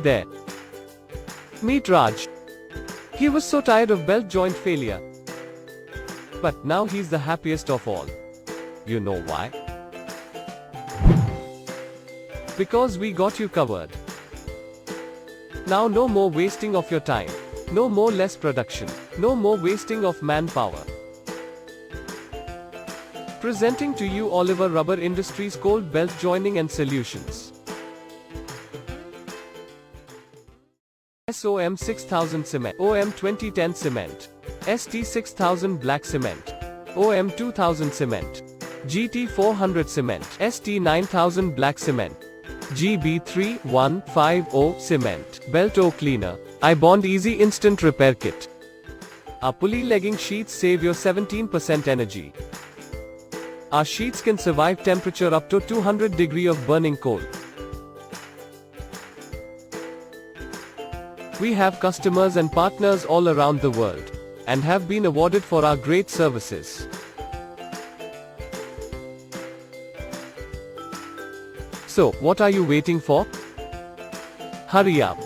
there. Meet Raj. He was so tired of belt joint failure. But now he's the happiest of all. You know why? Because we got you covered. Now no more wasting of your time. No more less production. No more wasting of manpower. Presenting to you Oliver Rubber Industries Cold Belt Joining and Solutions. SOM 6000 Cement, OM 2010 Cement, ST 6000 Black Cement, OM 2000 Cement, GT 400 Cement, ST 9000 Black Cement, GB 3150 Cement, Belt O Cleaner, I-Bond Easy Instant Repair Kit. Our pulley lagging sheets save you 17% energy. Our sheets can survive temperature up to 200 degrees of burning coal. We have customers and partners all around the world, and have been awarded for our great services. So, what are you waiting for? Hurry up!